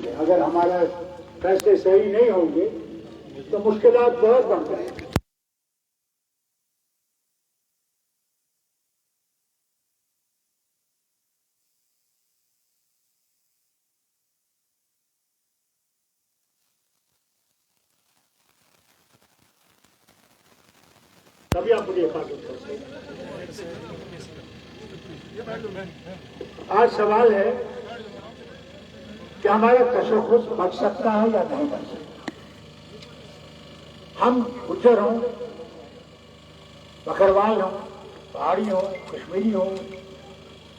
گے. اگر ہمارے فیصلے صحیح نہیں ہوں گے تو مشکلات بہت بڑھ جائیں گی. تبھی آپ مجھے حفاظت کر سکتے. آج سوال ہے کہ ہمارا تشخص بچ سکتا ہے یا نہیں بچ سکتا. ہم گجر ہوں، بکروال ہوں، پہاڑی ہوں، کشمیری ہوں،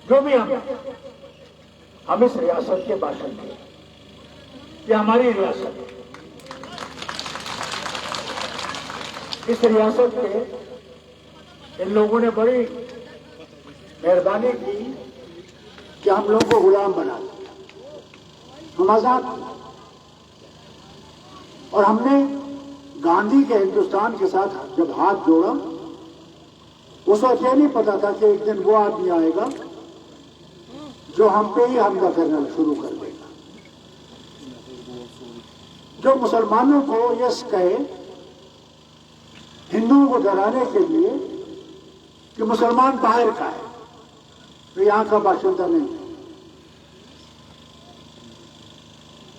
جو بھی ہم اس ریاست کے باشندے ہیں. یہ ہماری ریاست ہے. اس ریاست کے ان لوگوں نے بڑی مہربانی کی کہ ہم لوگوں کو غلام بنا دیا، ہم آزاد تھے. اور ہم نے گاندھی کے ہندوستان کے ساتھ جب ہاتھ جوڑا، اس وقت یہ نہیں پتا تھا کہ ایک دن وہ آدمی آئے گا جو ہم پہ ہی حملہ کرنا شروع کر دے گا، جو مسلمانوں کو یہ کہے ہندوؤں کو ڈرانے کے لیے کہ مسلمان باہر کا ہے، تو یہاں کا باشندہ نہیں ہے.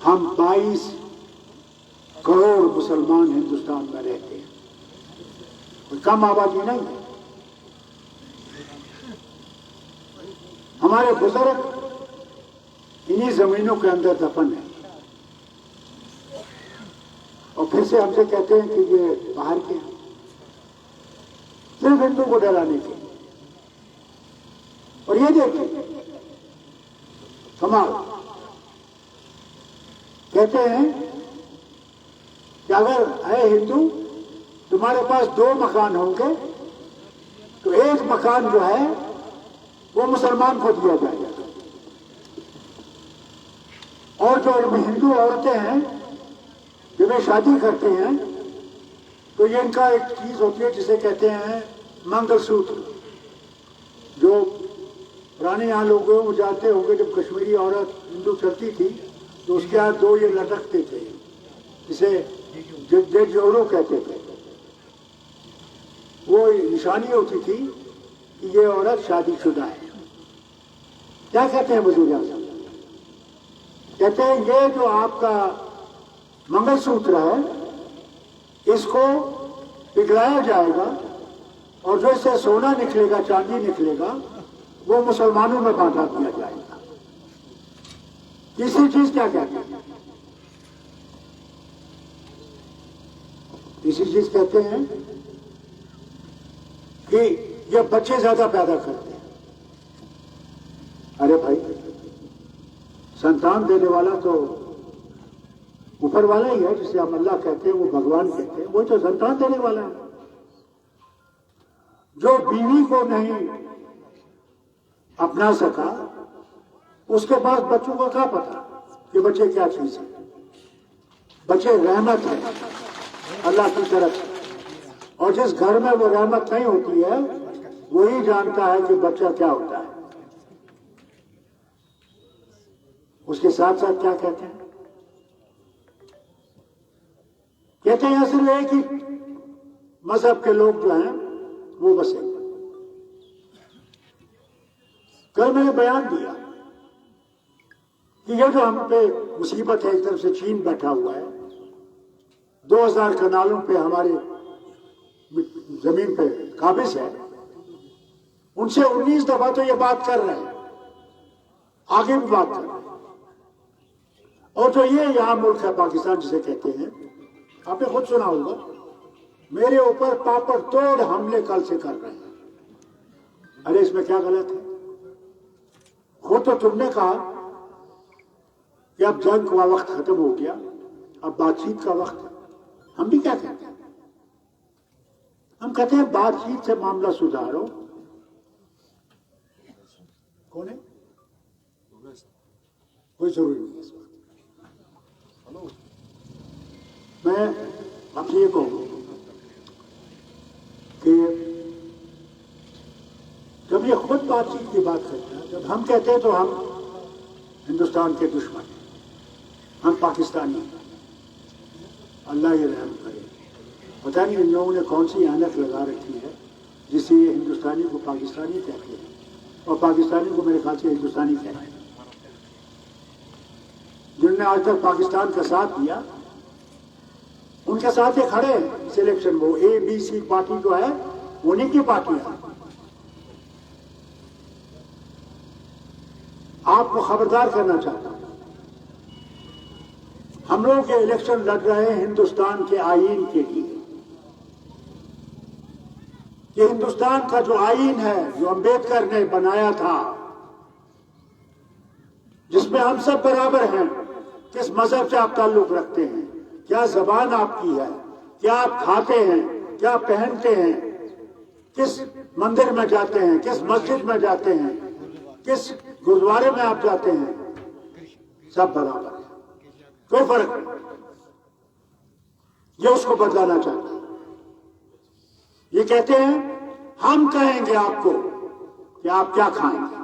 ہم 22 کروڑ مسلمان ہندوستان میں رہتے ہیں، کوئی کم آبادی نہیں ہے. ہمارے بزرگ انہی زمینوں کے اندر دفن ہیں، اور پھر سے ہم سے کہتے ہیں کہ یہ باہر کے ہیں، صرف ہندو کو ڈرانے کے. اور یہ دیکھیں کمال، کہتے ہیں کہ اگر ہے ہندو تمہارے پاس 2 مکان ہوں گے تو ایک مکان جو ہے وہ مسلمان کو دیا جائے گا. اور جو ہندو عورتیں ہیں جب یہ شادی کرتے ہیں تو یہ ان کا ایک چیز ہوتی ہے جسے کہتے ہیں منگل سوتر، جو پرانے یہاں لوگوں جاتے ہوں گے. جب کشمیری عورت ہندو چلتی تھی تو اس کے ہاتھ 2 یہ لٹکتے تھے، جسے جورو کہتے تھے. وہ نشانی ہوتی تھی کہ یہ عورت شادی شدہ ہے. کیا کہتے ہیں وزیر اعظم؟ کہتے ہیں یہ جو آپ کا منگل سوتر ہے اس کو پگھلایا جائے گا اور جو اس سے سونا نکلے گا، چاندی نکلے گا، وہ مسلمانوں میں بانٹا دیا جائے گا. تیسری چیز کیا کہتے ہیں؟ تیسری چیز کہتے ہیں کہ یہ بچے زیادہ پیدا کرتے ہیں. ارے بھائی، سنتان دینے والا تو اوپر والا ہی ہے، جسے ہم اللہ کہتے ہیں، وہ بھگوان کہتے ہیں، وہ تو سنتان دینے والا ہے. جو بیوی کو نہیں اپنا سکا اس کے پاس بچوں کو کیا پتا کہ بچے کیا چیز ہے. بچے رحمت ہے اللہ کی طرف سے، اور جس گھر میں وہ رحمت نہیں ہوتی ہے وہی جانتا ہے کہ بچہ کیا ہوتا ہے. اس کے ساتھ ساتھ کیا کہتے ہیں؟ کہتے ہیں صرف ایک ہی مذہب کے لوگ جو ہیں وہ بسے. کل میں نے بیان دیا کہ یہ جو ہم پہ مصیبت ہے، ایک طرف سے چین بیٹھا ہوا ہے، 2000 کنالوں پہ ہماری زمین پہ قابض ہے. ان سے 19 دفعہ تو یہ بات کر رہے ہیں، آگے بھی بات کر رہے ہیں. اور جو یہ یہاں ملک ہے پاکستان جسے کہتے ہیں، آپ نے خود سنا ہوگا میرے اوپر پاپڑ توڑ حملے کل سے کر رہے ہیں. ارے اس میں کیا غلط ہے؟ خود تو تم نے کہا کہ اب جنگ کا وقت ختم ہو گیا، اب بات چیت کا وقت ہے. ہم بھی کیا کہتے ہیں؟ ہم کہتے ہیں بات چیت سے معاملہ سدھارو. کون ہے؟ کوئی ضروری نہیں اس وقت. میں آپ سے یہ کہوں کہ جب یہ خود بات چیت کی بات کرتے ہیں، جب ہم کہتے ہیں تو ہم ہندوستان کے دشمن ہیں. ہم پاکستانی ہیں، اللہ یہ رحم کرے. پتہ نہیں ان لوگوں نے کون سی عانت لگا رکھی ہے جس سے یہ ہندوستانی کو پاکستانی کہتے ہیں اور پاکستانی کو میرے خیال سے ہندوستانی کہتے ہیں. جن نے آج تک پاکستان کا ساتھ دیا ان کے ساتھ یہ کھڑے ہیں اس الیکشن. وہ اے بی سی پارٹی جو ہے انہیں کی پارٹی ہے. آپ کو خبردار کرنا چاہتا ہوں، ہم لوگ یہ الیکشن لڑ رہے ہیں ہندوستان کے آئین کے لیے. یہ ہندوستان کا جو آئین ہے جو امبیڈکر نے بنایا تھا، جس میں ہم سب برابر ہیں، کس مذہب سے آپ تعلق رکھتے ہیں، کیا زبان آپ کی ہے، کیا آپ کھاتے ہیں، کیا پہنتے ہیں، کس مندر میں جاتے ہیں، کس مسجد میں جاتے ہیں، کس گرودوارے میں آپ جاتے ہیں، سب برابر ہیں، کوئی فرق نہیں. یہ اس کو بدلانا چاہتا ہے. یہ کہتے ہیں ہم کہیں گے آپ کو کہ آپ کیا کھائیں گے،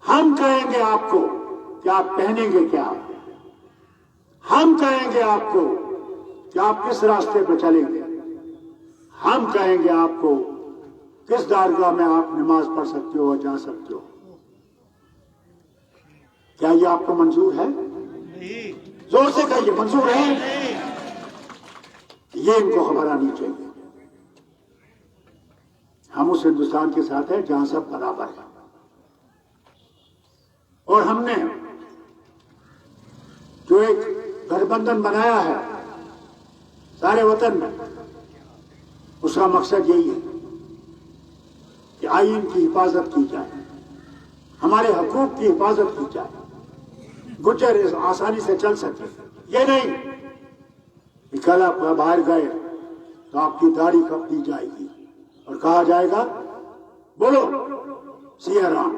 ہم کہیں گے آپ کو کہ آپ پہنیں گے کیا، ہم کہیں گے آپ کو کہ آپ کس راستے پہ چلیں گے، ہم کہیں گے آپ کو کس درگاہ میں آپ نماز پڑھ سکتے ہو اور جا سکتے ہو. کیا یہ آپ کو منظور ہے؟ زور سے کہیے منظور ہے؟ یہ ان کو خبر آنی چاہیے. ہم اس ہندوستان کے ساتھ ہیں جہاں سب برابر ہیں، اور ہم نے جو ایک گٹھ بندھن بنایا ہے سارے وطن میں، اس کا مقصد یہی ہے کہ آئین کی حفاظت کی جائے، ہمارے حقوق کی حفاظت کی جائے، گجر آسانی سے چل سکے. یہ نہیں کہ کل آپ باہر گئے تو آپ کی داڑھی کب دی جائے گی اور کہا جائے گا بولو سیا رام.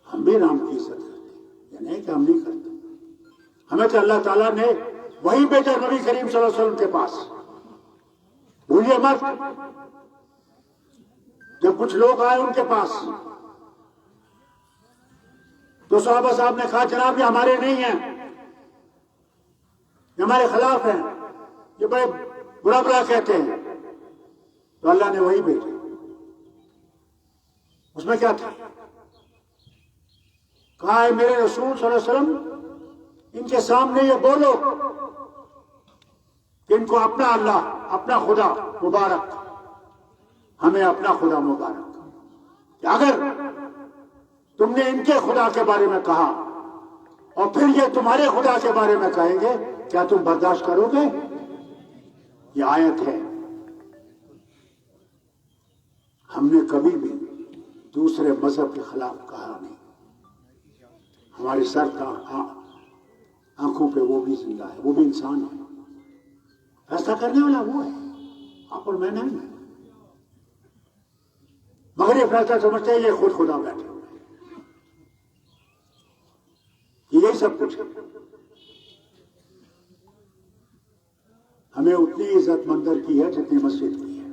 ہم بھی رام کی عزت کرتے ہیں، یہ نہیں کہ ہم نہیں کرتے. ہمیں تو اللہ تعالیٰ نے وہی بھیجا نبی کریم صلی اللہ علیہ وسلم کے پاس. بھولیے مت، جب کچھ لوگ آئے ان کے پاس تو صحابہ صاحب نے کہا جناب یہ ہمارے نہیں ہیں، یہ ہمارے خلاف ہیں، یہ بڑے برا برا کہتے ہیں. تو اللہ نے وہی بھیجا. اس میں کیا تھا؟ کہا ہے میرے رسول صلی اللہ علیہ وسلم ان کے سامنے یہ بولو کہ ان کو اپنا اللہ، اپنا خدا مبارک، ہمیں اپنا خدا مبارک، کہ اگر تم نے ان کے خدا کے بارے میں کہا اور پھر یہ تمہارے خدا کے بارے میں کہیں گے، کیا تم برداشت کرو گے؟ یہ آیت ہے. ہم نے کبھی بھی دوسرے مذہب کے خلاف کہا نہیں. ہمارے سر کا آنکھوں پہ وہ بھی زندہ ہے، وہ بھی انسان ہے. فیصلہ کرنے والا وہ ہے، آپ اور میں نہیں. مگر یہ فیصلہ سمجھتے ہیں یہ خود خدا بیٹھے ہوئے ہیں، یہی سب کچھ ہے. ہمیں اتنی عزت مندر کی ہے جتنی مسجد کی ہے،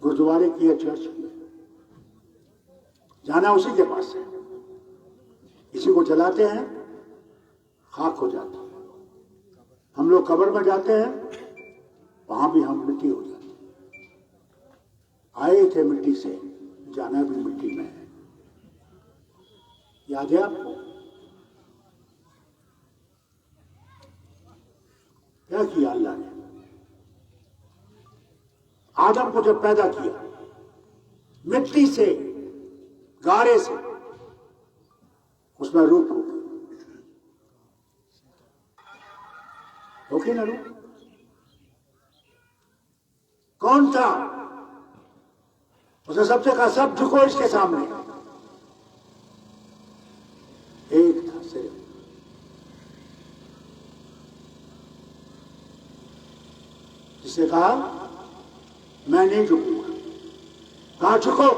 گرودوارے کی ہے، چرچ کی ہے. جانا اسی کے پاس ہے. اسی کو چلاتے ہیں خاک ہو جاتا ہے. ہم لوگ قبر میں جاتے ہیں وہاں بھی ہم مٹی ہو جاتے ہیں. آئے تھے مٹی سے، جانا بھی مٹی میں ہے. یاد ہے آپ کو کیا کیا اللہ نے؟ آدم کو جب پیدا کیا مٹی سے، گارے سے، اس میں روح ہو گئی. ہوگی نا روح؟ کون تھا؟ اس نے سب سے کہا سب جھکو اس کے سامنے. ایک تھا صرف، جس نے کہا میں نہیں جھکوں گا. کہا جھکو،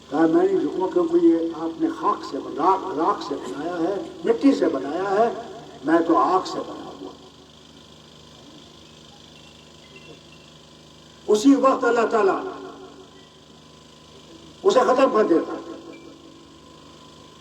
کہا میں نہیں جھکوں کیونکہ یہ آپ نے خاک سے، راکھ سے بنایا ہے، مٹی سے بنایا ہے، میں تو آگ سے بنا ہوا. اسی وقت اللہ تعالیٰ اسے ختم کر دیتا.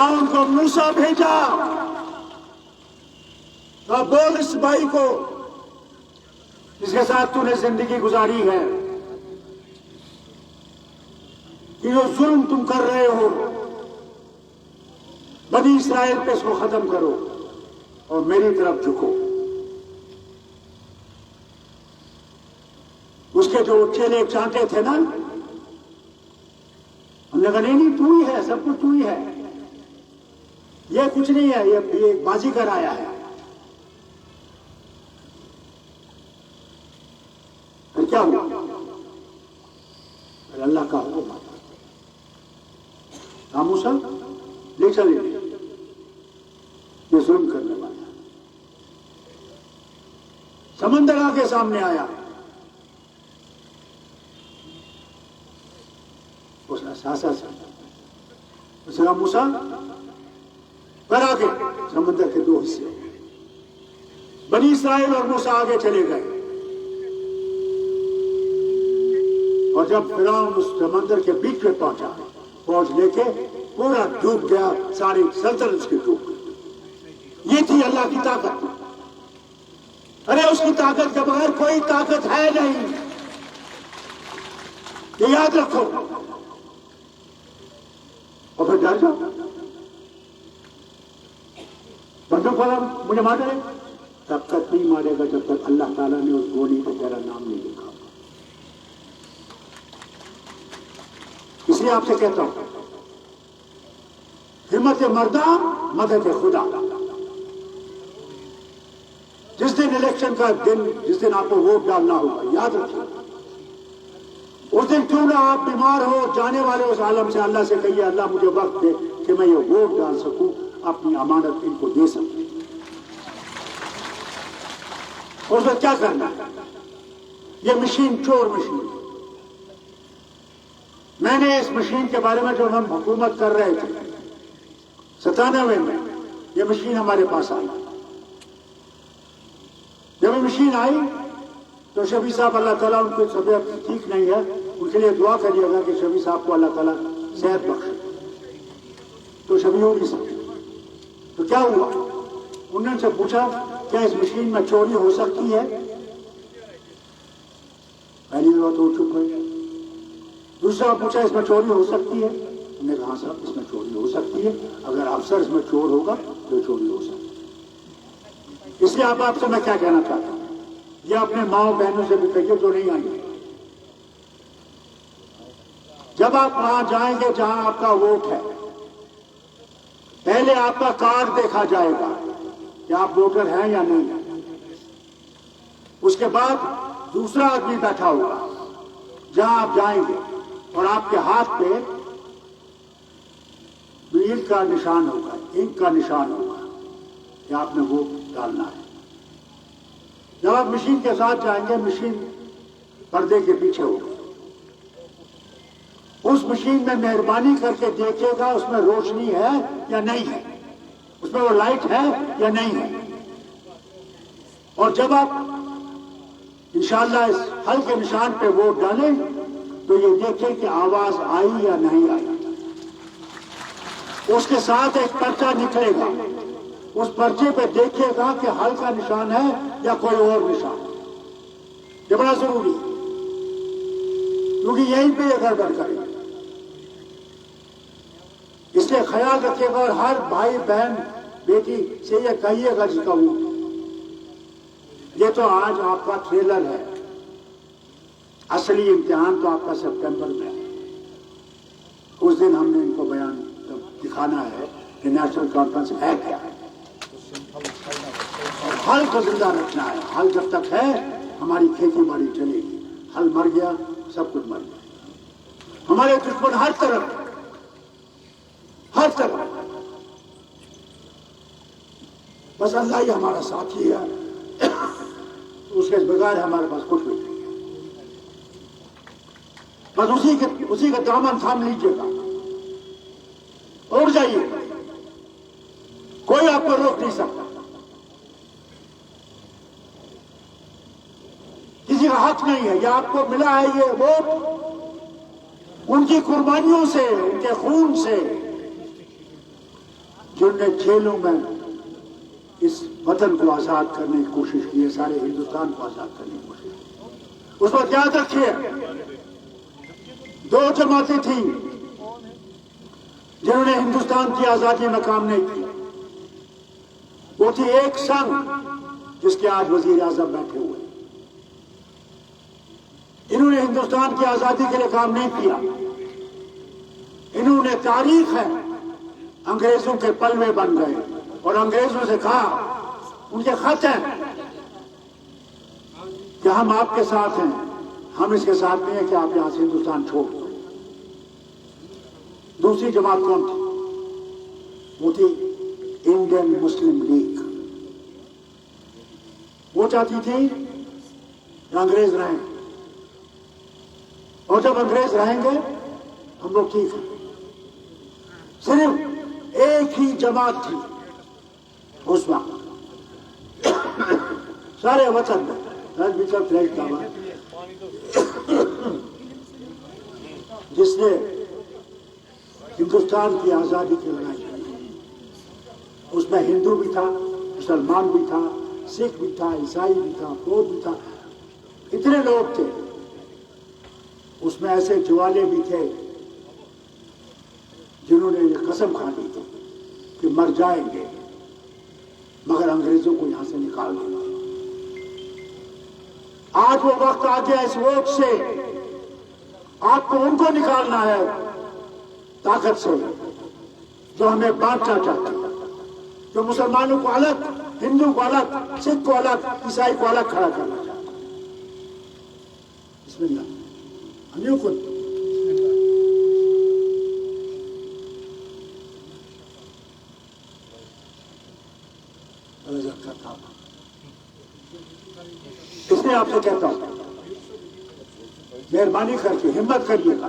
فرعون کو موسیٰ بھیجا تو بول اس بھائی کو جس کے ساتھ تو نے زندگی گزاری ہے کہ جو ظلم تم کر رہے ہو بنی اسرائیل پہ اس کو ختم کرو اور میری طرف جھکو. اس کے جو چیلے چانٹے تھے نا، ہم نے کہا نہیں تو ہی ہے، سب کچھ تو ہی ہے، یہ کچھ نہیں ہے، یہ ایک بازیگر آیا ہے. پھر کیا ہوا؟ اللہ کا حکم آتا موسیٰ لے چلے یہ ظلم کرنے والا. سمندر آ کے سامنے آیا، اس نے ساسا سے اس نے کہا موسیٰ پر آگے. سمندر کے دو حصے، بنی اسرائیل اور موسیٰ آگے چلے گئے، اور جب فرعون اس سمندر کے بیچ میں پہنچا، فوج لے کے پورا ڈوب گیا، ساری سلطنت اس کی ڈوب گئی. یہ تھی اللہ کی طاقت. ارے اس کی طاقت کے بغیر کوئی طاقت ہے نہیں، یہ یاد رکھو. اور پھر ڈر جاؤ، بندوق والا مجھے مار ڈالے، تب تک نہیں مارے گا جب تک اللہ تعالیٰ نے اس گولی پہ تیرا نام نہیں لکھا. اس لیے آپ سے کہتا ہوں ہمت مردہ مدد خدا. جس دن الیکشن کا دن، جس دن آپ کو ووٹ ڈالنا ہوگا، یاد رکھیے اس دن کیوں نہ آپ بیمار ہو، جانے والے اس عالم سے اللہ سے کہیے اللہ مجھے وقت دے کہ میں یہ ووٹ ڈال سکوں، اپنی امانت ان کو دے سکوں. اس وقت کیا کرنا ہے؟ یہ مشین چور مشین. میں نے اس مشین کے بارے میں جو ہم حکومت کر رہے تھے 97 میں، یہ مشین ہمارے پاس آئی. جب یہ مشین آئی تو شفیع صاحب، اللہ تعالیٰ ان کی طبیعت ٹھیک نہیں ہے، ان کے لیے دعا کریے گا کہ شفیع صاحب کو اللہ تعالیٰ صحت بخشے. تو شفیع ہو نہیں سکتے. تو کیا ہوا؟ انہوں نے سے پوچھا کیا اس مشین میں چوری ہو سکتی ہے؟ پہلی دفعہ تو چپ گئے. دوسرا پوچھا اس میں چوری ہو سکتی ہے؟ انہوں نے کہا ہاں صاحب اس میں چوری ہو سکتی ہے، اگر افسر اس میں چور ہوگا تو چوری ہو سکتی ہے. اس لیے آپ سے میں کیا کہنا چاہتا ہوں، یہ اپنے ماؤں بہنوں سے بھی کہیے جو نہیں آئیں گے. جب آپ وہاں جائیں گے جہاں آپ کا ووٹ ہے، پہلے آپ کا کارڈ دیکھا جائے گا کہ آپ ووٹر ہیں یا نہیں ہیں. اس کے بعد دوسرا آدمی بیٹھا ہوگا جہاں آپ جائیں گے، اور آپ کے ہاتھ پہ بیل کا نشان ہوگا، انک کا نشان ہوگا کہ آپ نے ووٹ ڈالنا ہے. جب آپ مشین کے ساتھ جائیں گے، مشین پردے کے پیچھے ہوگی. اس مشین میں مہربانی کر کے دیکھے گا اس میں روشنی ہے یا نہیں ہے، اس میں وہ لائٹ ہے یا نہیں ہے. اور جب آپ انشاءاللہ اس حل کے نشان پہ ووٹ ڈالیں تو یہ دیکھیں کہ آواز آئی یا نہیں آئی. اس کے ساتھ ایک پرچہ نکلے گا، اس پرچے پہ دیکھے گا کہ حل کا نشان ہے یا کوئی اور نشان. یہ بڑا ضروری ہے کیونکہ یہیں پہ یہ گڑبڑ کرے گا. اس لیے خیال رکھیے گا، اور ہر بھائی بہن بیٹی سے یہ کہیے گا جس کا ووٹ. یہ تو آج آپ کا ٹریلر ہے، اصلی امتحان تو آپ کا سپٹمبر میں ہے. اس دن ہم نے ان کو بیان دکھانا ہے کہ نیشنل کانفرنس ہے کیا ہے، اور حل کو زندہ رکھنا ہے. حل جب تک ہے ہماری کھیتی باڑی چلے گی. حل مر گیا سب کچھ مر گیا. ہمارے دشمن ہر طرف، بس اللہ ہی ہمارا ساتھی ہے، اس کے بغیر ہمارے پاس کچھ بھی نہیں ہے. بس اسی کا دامن تھام لیجیے گا، اڑ جائیے، کوئی آپ کو روک نہیں سکتا. کسی کا حق نہیں ہے، یہ آپ کو ملا ہے یہ ووٹ ان کی قربانیوں سے، ان کے خون سے. جنہوں نے جیلوں میں اس وطن کو آزاد کرنے کی کوشش کی ہے، سارے ہندوستان کو آزاد کرنے کی کوشش کی۔ اس وقت یاد رکھیے 2 جماعتیں تھیں جنہوں نے ہندوستان کی آزادی میں کام نہیں کی۔ وہ تھی ایک سنگھ جس کے آج وزیر اعظم بیٹھے ہوئے۔ انہوں نے ہندوستان کی آزادی کے لیے کام نہیں کیا، انہوں نے تاریخ ہے انگریزوں کے پلوے بن گئے اور انگریزوں سے کہا، ان کے خط ہیں کہ ہم آپ کے ساتھ ہیں، ہم اس کے ساتھ نہیں ہیں کہ آپ یہاں سے ہندوستان چھوڑ دیں۔ دوسری جماعت کون تھی؟ وہ تھی انڈین مسلم لیگ۔ وہ چاہتی تھی کہ انگریز رہیں، اور جب انگریز رہیں گے ہم لوگ ٹھیک ہیں۔ صرف ایک ہی جماعت تھی اس وقت سارے وطن میں، جس نے ہندوستان کی آزادی کی لڑائی کی۔ اس میں ہندو بھی تھا، مسلمان بھی تھا، سکھ بھی تھا، عیسائی بھی تھا، بودھ بھی تھا، اتنے لوگ تھے۔ اس میں ایسے جوالے بھی تھے جنہوں نے یہ قسم کھا لی تھی کہ مر جائیں گے مگر انگریزوں کو یہاں سے نکال دیں گے۔ آج وہ وقت آ گیا اس ووٹ سے آپ کو ان کو نکالنا ہے طاقت سے جو ہمیں بانٹنا چاہتا ہے، جو مسلمانوں کو الگ، ہندو کو الگ، سکھ کو الگ، عیسائی کو الگ کھڑا کرنا چاہتا ہے۔ بسم اللہ۔ ہم کو اس لیے آپ سے کہتا ہوں مہربانی کر کے ہمت کریے گا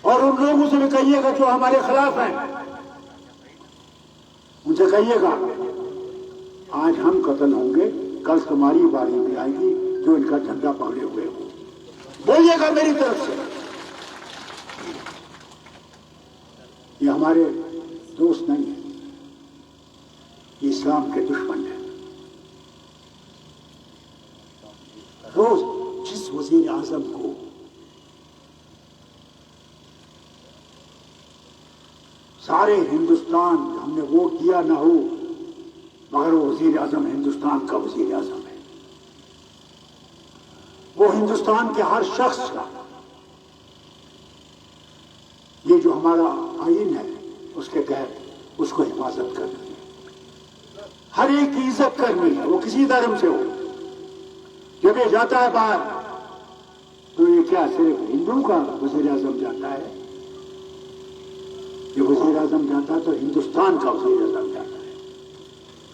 اور ان لوگوں سے بھی کہیے گا جو ہمارے خلاف ہیں، ان سے کہیے گا آج ہم قتل ہوں گے، کل تمہاری باری بھی آئے گی جو ان کا جھنڈا پکڑے ہوئے ہو۔ بولیے گا میری طرف سے، یہ ہمارے دوست نہیں ہیں، یہ اسلام کے دشمن ہیں۔ روز جس وزیر اعظم کو سارے ہندوستان ہم نے ووٹ دیا نہ ہو مگر وہ وزیر اعظم ہندوستان کا وزیر اعظم ہے، وہ ہندوستان کے ہر شخص کا، یہ جو ہمارا آئین ہے اس کے تحت اس کو حفاظت کرنی ہے، ہر ایک کی عزت کرنی ہے، وہ کسی دھرم سے ہو۔ جب یہ جاتا ہے باہر تو یہ کیا صرف ہندو کا وزیر اعظم جاتا ہے؟ یہ وزیر اعظم جاتا ہے تو ہندوستان کا وزیر اعظم جاتا ہے،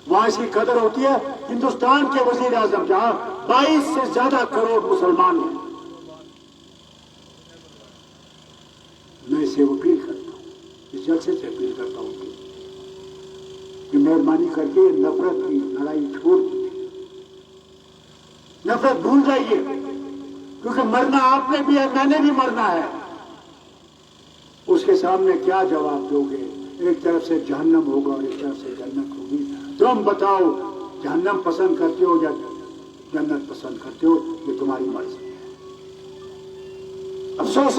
وہاں اس کی قدر ہوتی ہے۔ ہندوستان کے وزیر اعظم جہاں 22 سے زیادہ کروڑ مسلمان ہیں، میں اسے اپیل کرتا ہوں، اس جلسے سے اپیل کرتا ہوں کہ مہربانی کر کے نفرت کی لڑائی چھوڑ دیجیے، نفرت بھول جائیے، کیونکہ مرنا آپ نے بھی ہے، میں نے بھی مرنا ہے۔ اس کے سامنے کیا جواب دو گے؟ ایک طرف سے جہنم ہوگا اور ایک طرف سے جنت ہوگی، تم بتاؤ جہنم پسند کرتے ہو یا جنت پسند کرتے ہو؟ یہ تمہاری مرضی ہے۔ افسوس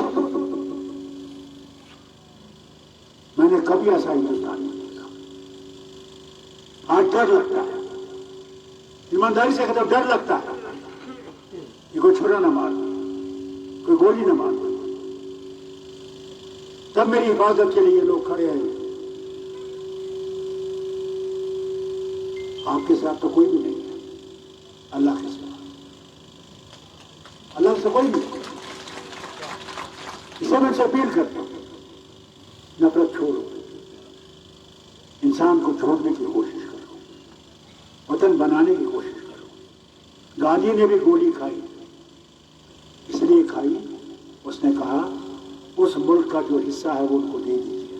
میں نے کبھی ایسا ہندوستان نہیں دیکھا۔ آج ڈر لگتا ہے، ایمانداری سے کہتا ڈر لگتا ہے کہ کوئی چھری نہ مار دے، کوئی گولی نہ مار دے۔ تب میری حفاظت کے لیے لوگ کھڑے ہیں۔ آپ کے ساتھ تو کوئی بھی نہیں ہے، اللہ کے سوا، اللہ سے کوئی نہیں۔ اسے میں سے اپیل کرتا ہوں، نفرت چھوڑو، انسان کو چھوڑنے کی کوشش کرو، وطن بنانے کی کوشش کرو۔ گاندھی نے بھی گولی کھائی، اس لیے کھائی، اس نے کہا اس ملک کا جو حصہ ہے وہ ان کو دے دیجیے،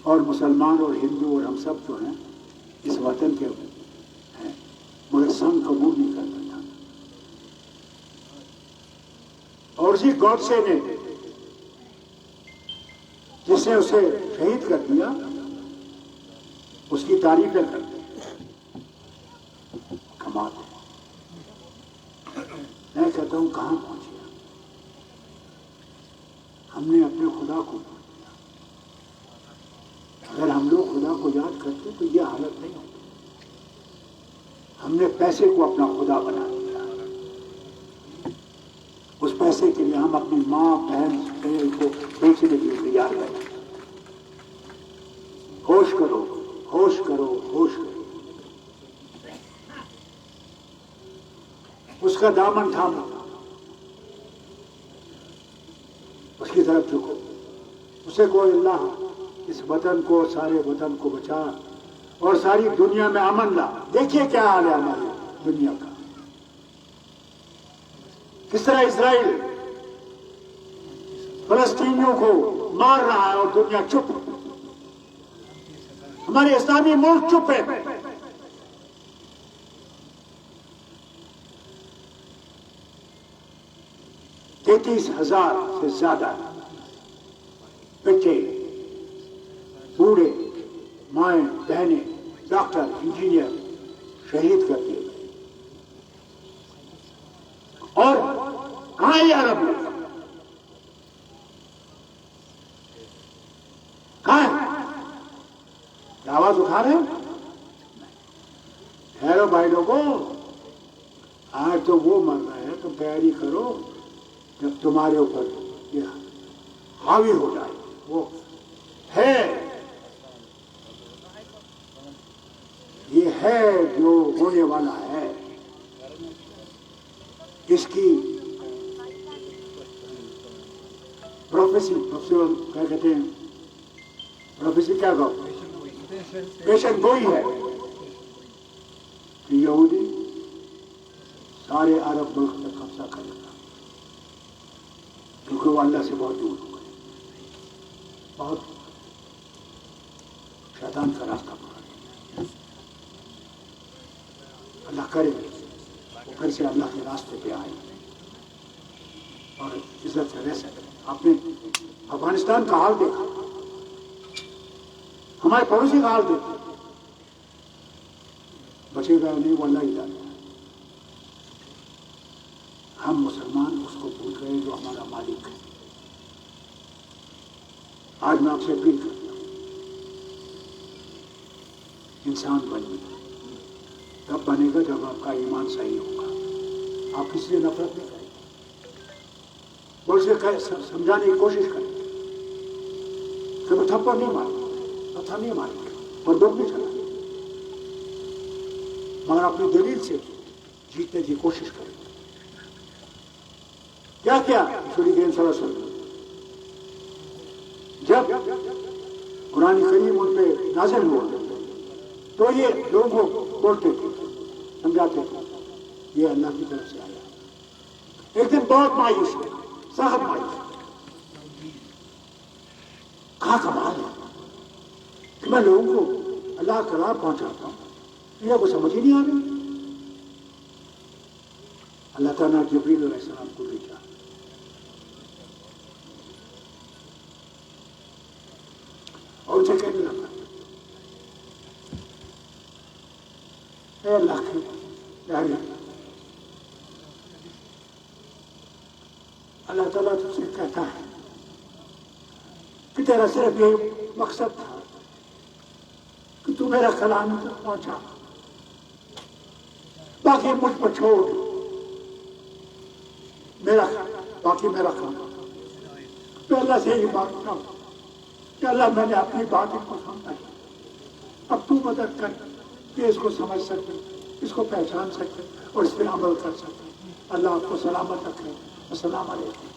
اور مسلمان اور ہندو اور ہم سب جو ہیں اس وطن کے ہیں، مگر سنگ قبول نہیں کرتا تھا۔ اور اسی گوڈسے نے جس نے اسے شہید کر دیا اس کی تعریفیں کرتے ہیں. کمال ہے. میں کہتا ہوں کہاں پہنچے ہم نے اپنے خدا کو بھول دیا. اگر ہم لوگ خدا کو یاد کرتے تو یہ حالت نہیں ہوتی. ہم نے پیسے کو اپنا خدا بنا دیا. اس پیسے کے لیے ہم اپنی ماں بہن کو بیچنے کے لیے تیار ہیں. ہوش کرو ہوش کرو ہوش کرو. اس کا دامن تھامو, اس کی طرف جھکو, اسے کوئی اللہ اس وطن کو سارے وطن کو بچا اور ساری دنیا میں امن لا. دیکھیے کیا حال ہے ہماری دنیا کا, کس طرح اسرائیل فلسطینیوں کو مار رہا ہے اور دنیا چپ. ہمارے اسلامی ملک چپ ہے. 33,000 سے زیادہ بچے, بوڑھے, مائیں بہنیں, ڈاکٹر, انجینئر شہید کر دیے گئے. اور کہاں یہ عرب لوگ؟ کہاں ہے؟ آواز اٹھا رہے ہیں؟ ٹھہرو بھائی لوگوں, آج تو وہ مر رہا ہے, تم تیاری کرو جب تمہارے اوپر یہ حاوی ہو جائے. وہ ہے, یہ ہے جو ہونے والا ہے. اس کی پروفیسی کیا کہتے ہیں, پروفیسی کیا کہو, پیشن گوئی ہے کہ یہودی سارے عرب ملک میں قبضہ کرے گا, کیونکہ وہ اللہ سے بہت دور ہو گئے, بہت شیطان کا راستہ پکڑ لیا. اللہ کرے وہ پھر سے اللہ کے راستے پہ آئے اور عزت سے رہ سکے. آپ نے افغانستان کا حال دیکھا, ہمارے پڑوسی کا حال دیکھا. بچے گا نہیں وہ اللہ ہی جانتا ہے. ہم مسلمان اس کو بھول گئے جو ہمارا مالک ہے. آج میں آپ سے اپیل کرتا ہوں, انسان بنیے. تب بنے گا جب آپ کا ایمان صحیح ہوگا. آپ کسی سے نفرت نہیں کریں, بول سے سمجھانے کی کوشش کریں کہ میں تھپڑ نہیں ماروں, پتھر نہیں ماروں, اور دو نہیں چلا, مگر اپنی دلیل سے جیتنے کی کوشش کریں. کیا کیا رسول کریم صلی اللہ علیہ وسلم جب قرآن کریم ان پہ نازل ہوا تو یہ لوگوں کو بولتے تھے, سمجھاتے تھے یہ اللہ کی طرف سے آیا. ایک دن بہت مایوس ہے, سخت مایوس. کہاں کمال ہے کہ میں لوگوں کو اللہ کا راہ پہنچاتا ہوں, یہ کو سمجھ ہی نہیں آ رہی. اللہ تعالیٰ نے جبریل علیہ السلام کو بھیجا. اور اسے کہنے لگا, اے اللہ کے پیارے, اللہ تعالیٰ تجھ سے کہتا ہے کہ تیرا صرف یہ مقصد تھا کہ تو میرا کلام تک پہنچا, باقی مجھ پر چھوڑ, باقی میرا کام. تو اللہ سے یہ مانگتا ہوں کہ اللہ میں نے اپنی بات کو سمجھا, اب تو مدد کر کہ اس کو سمجھ سکے, اس کو پہچان سکے اور اس پہ عمل کر سکے. اللہ آپ کو سلامت رکھے. السلام علیکم.